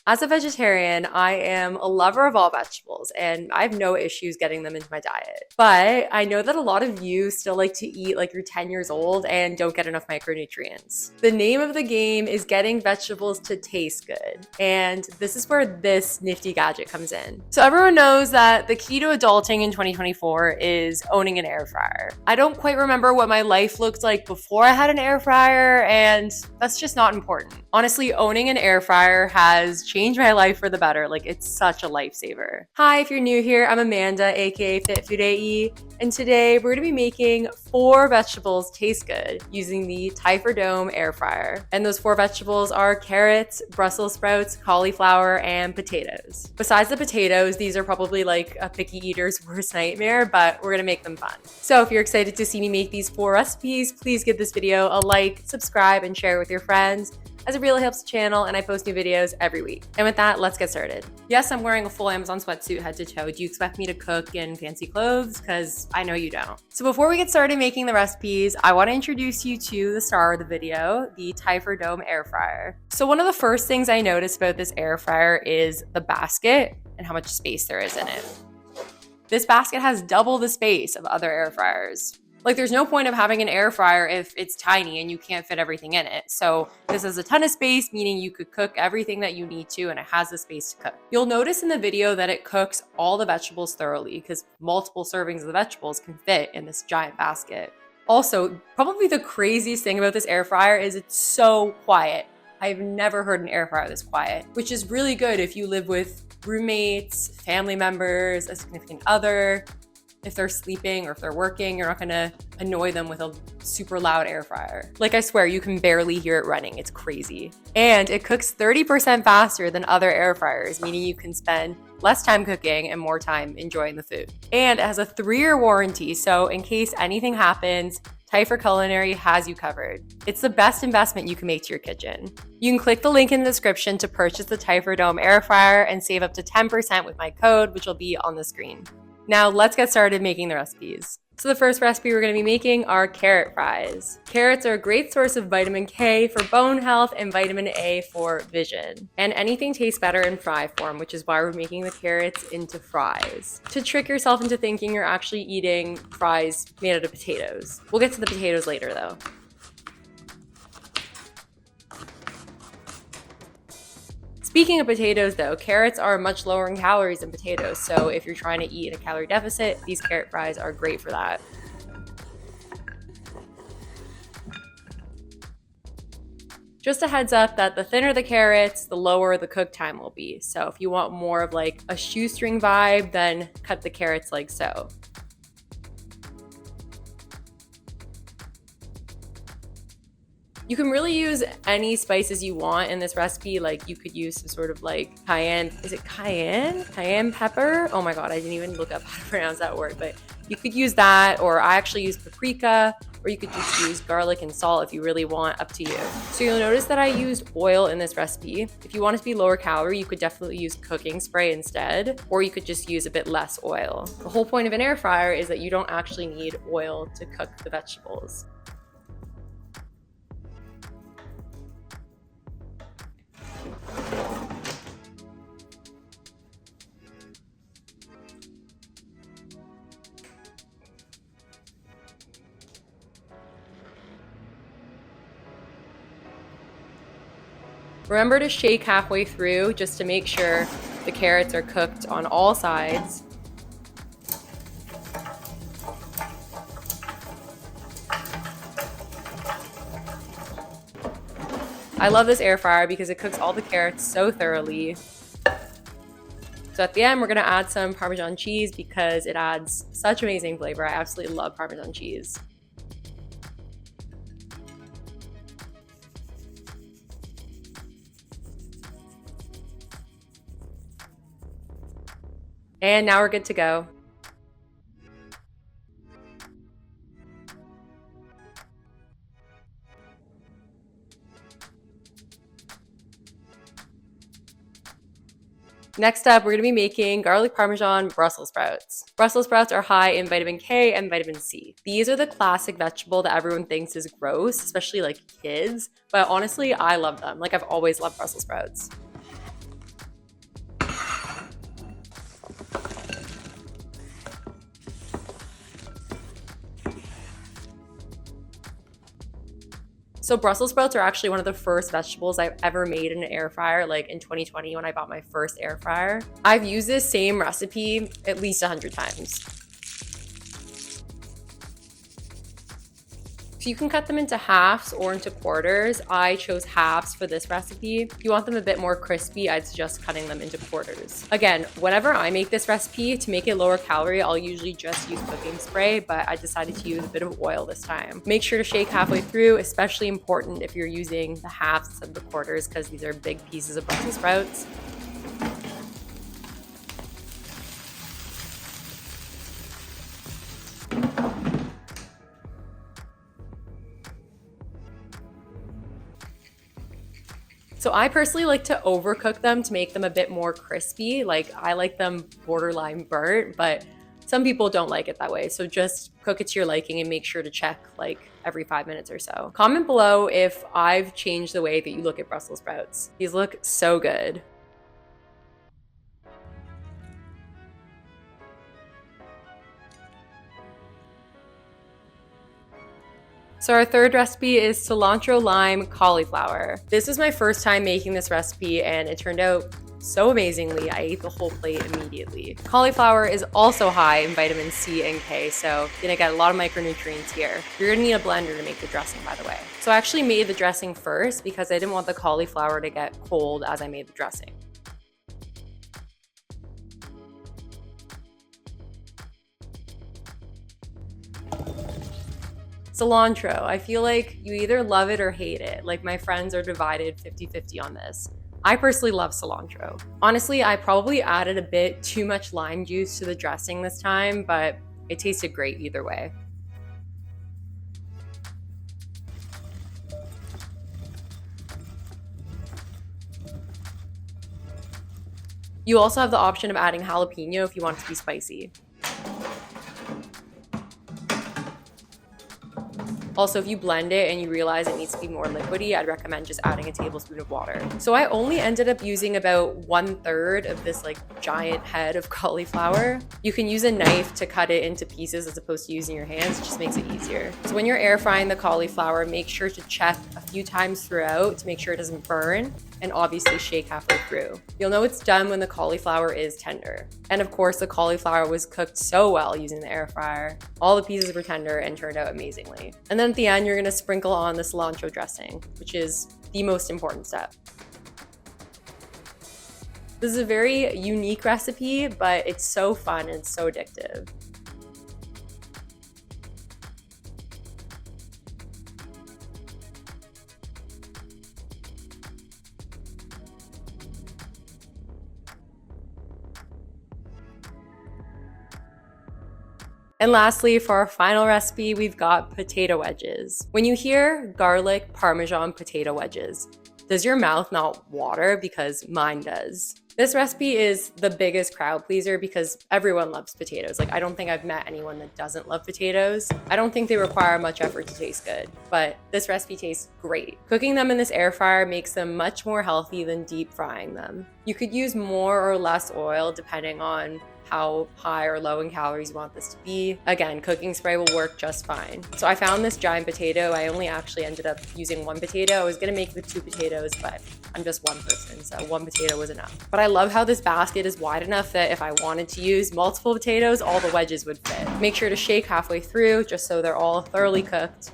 As a vegetarian, I am a lover of all vegetables and I have no issues getting them into my diet. But I know that a lot of you still like to eat like you're 10 years old and don't get enough micronutrients. The name of the game is getting vegetables to taste good. And this is where this nifty gadget comes in. So everyone knows that the key to adulting in 2024 is owning an air fryer. I don't quite remember what my life looked like before I had an air fryer, and that's just not important. Honestly, owning an air fryer has changed my life for the better. Like, it's such a lifesaver. Hi, if you're new here, I'm Amanda, aka Fit Food AE, and today we're gonna be making 4 vegetables taste good using the Typhur Dome air fryer. And those 4 vegetables are carrots, Brussels sprouts, cauliflower, and potatoes. Besides the potatoes, these are probably like a picky eater's worst nightmare, but we're gonna make them fun. So if you're excited to see me make these 4 recipes, please give this video a like, subscribe, and share with your friends, as it really helps the channel and I post new videos every week. And with that, let's get started. Yes, I'm wearing a full Amazon sweatsuit head to toe. Do you expect me to cook in fancy clothes? Because I know you don't. So before we get started making the recipes, I want to introduce you to the star of the video, the Typhur Dome air fryer. So one of the first things I noticed about this air fryer is the basket and how much space there is in it. This basket has double the space of other air fryers. Like, there's no point of having an air fryer if it's tiny and you can't fit everything in it. So this has a ton of space, meaning you could cook everything that you need to, and it has the space to cook. You'll notice in the video that it cooks all the vegetables thoroughly because multiple servings of the vegetables can fit in this giant basket. Also, probably the craziest thing about this air fryer is it's so quiet. I've never heard an air fryer this quiet, which is really good if you live with roommates, family members, a significant other. If they're sleeping or if they're working, you're not gonna annoy them with a super loud air fryer. Like, I swear, you can barely hear it running. It's crazy. And it cooks 30% faster than other air fryers, meaning you can spend less time cooking and more time enjoying the food. And it has a 3-year warranty, so in case anything happens, Typhur Culinary has you covered. It's the best investment you can make to your kitchen. You can click the link in the description to purchase the Typhur Dome air fryer and save up to 10% with my code, which will be on the screen. Now let's get started making the recipes. So the first recipe we're going to be making are carrot fries. Carrots are a great source of vitamin K for bone health and vitamin A for vision. And anything tastes better in fry form, which is why we're making the carrots into fries. To trick yourself into thinking you're actually eating fries made out of potatoes. We'll get to the potatoes later though. Speaking of potatoes though, carrots are much lower in calories than potatoes, so if you're trying to eat in a calorie deficit, these carrot fries are great for that. Just a heads up that the thinner the carrots, the lower the cook time will be. So if you want more of like a shoestring vibe, then cut the carrots like so. You can really use any spices you want in this recipe. Like, you could use some sort of like cayenne, is it cayenne? Cayenne pepper? Oh my God, I didn't even look up how to pronounce that word, but you could use that, or I actually use paprika, or you could just use garlic and salt if you really want, up to you. So you'll notice that I used oil in this recipe. If you want it to be lower calorie, you could definitely use cooking spray instead, or you could just use a bit less oil. The whole point of an air fryer is that you don't actually need oil to cook the vegetables. Remember to shake halfway through just to make sure the carrots are cooked on all sides. I love this air fryer because it cooks all the carrots so thoroughly. So at the end, we're gonna add some Parmesan cheese because it adds such amazing flavor. I absolutely love Parmesan cheese. And now we're good to go. Next up, we're going to be making garlic parmesan Brussels sprouts. Brussels sprouts are high in vitamin K and vitamin C. These are the classic vegetable that everyone thinks is gross, especially like kids, but honestly, I love them. Like, I've always loved Brussels sprouts. So Brussels sprouts are actually one of the first vegetables I've ever made in an air fryer, like in 2020 when I bought my first air fryer. I've used this same recipe at least 100 times. So you can cut them into halves or into quarters. I chose halves for this recipe. If you want them a bit more crispy, I'd suggest cutting them into quarters. Again, whenever I make this recipe, to make it lower calorie, I'll usually just use cooking spray, but I decided to use a bit of oil this time. Make sure to shake halfway through, especially important if you're using the halves instead of the quarters, because these are big pieces of Brussels sprouts. So I personally like to overcook them to make them a bit more crispy. Like I like them borderline burnt, but some people don't like it that way. So just cook it to your liking and make sure to check like every 5 minutes or so. Comment below if I've changed the way that you look at Brussels sprouts. These look so good. So our third recipe is cilantro lime cauliflower. This was my first time making this recipe and it turned out so amazingly. I ate the whole plate immediately. Cauliflower is also high in vitamin C and K, so you're gonna get a lot of micronutrients here. You're gonna need a blender to make the dressing, by the way. So I actually made the dressing first because I didn't want the cauliflower to get cold as I made the dressing. Cilantro. I feel like you either love it or hate it. Like my friends are divided 50-50 on this. I personally love cilantro. Honestly, I probably added a bit too much lime juice to the dressing this time, but it tasted great either way. You also have the option of adding jalapeno if you want it to be spicy. Also, if you blend it and you realize it needs to be more liquidy, I'd recommend just adding a tablespoon of water. So I only ended up using about 1/3 of this like giant head of cauliflower. You can use a knife to cut it into pieces as opposed to using your hands. It just makes it easier. So when you're air frying the cauliflower, make sure to check a few times throughout to make sure it doesn't burn, and obviously shake halfway through. You'll know it's done when the cauliflower is tender. And of course, the cauliflower was cooked so well using the air fryer. All the pieces were tender and turned out amazingly. And then at the end, you're gonna sprinkle on the cilantro dressing, which is the most important step. This is a very unique recipe, but it's so fun and so addictive. And lastly, for our final recipe, we've got potato wedges. When you hear garlic parmesan potato wedges, does your mouth not water? Because mine does. This recipe is the biggest crowd pleaser because everyone loves potatoes. Like, I don't think I've met anyone that doesn't love potatoes. I don't think they require much effort to taste good, but this recipe tastes great. Cooking them in this air fryer makes them much more healthy than deep frying them. You could use more or less oil depending on how high or low in calories you want this to be. Again, cooking spray will work just fine. So I found this giant potato. I only actually ended up using one potato. I was gonna make it with 2 potatoes, but I'm just one person, so 1 potato was enough. But I love how this basket is wide enough that if I wanted to use multiple potatoes, all the wedges would fit. Make sure to shake halfway through just so they're all thoroughly cooked.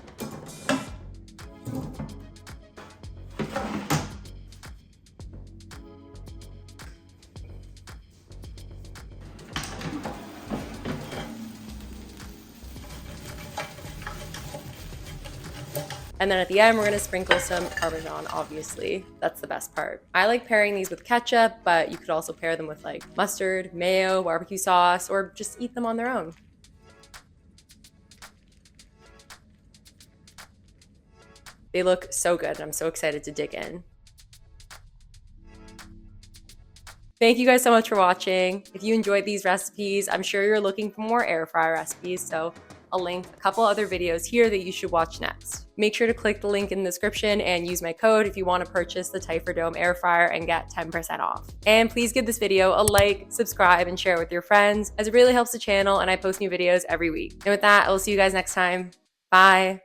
And then at the end, we're gonna sprinkle some Parmesan, obviously. That's the best part. I like pairing these with ketchup, but you could also pair them with like mustard, mayo, barbecue sauce, or just eat them on their own. They look so good. I'm so excited to dig in. Thank you guys so much for watching. If you enjoyed these recipes, I'm sure you're looking for more air fryer recipes, so I'll link a couple other videos here that you should watch next. Make sure to click the link in the description and use my code if you want to purchase the Typhur Dome air fryer and get 10% off. And please give this video a like, subscribe, and share with your friends, as it really helps the channel and I post new videos every week. And with that, I will see you guys next time. Bye.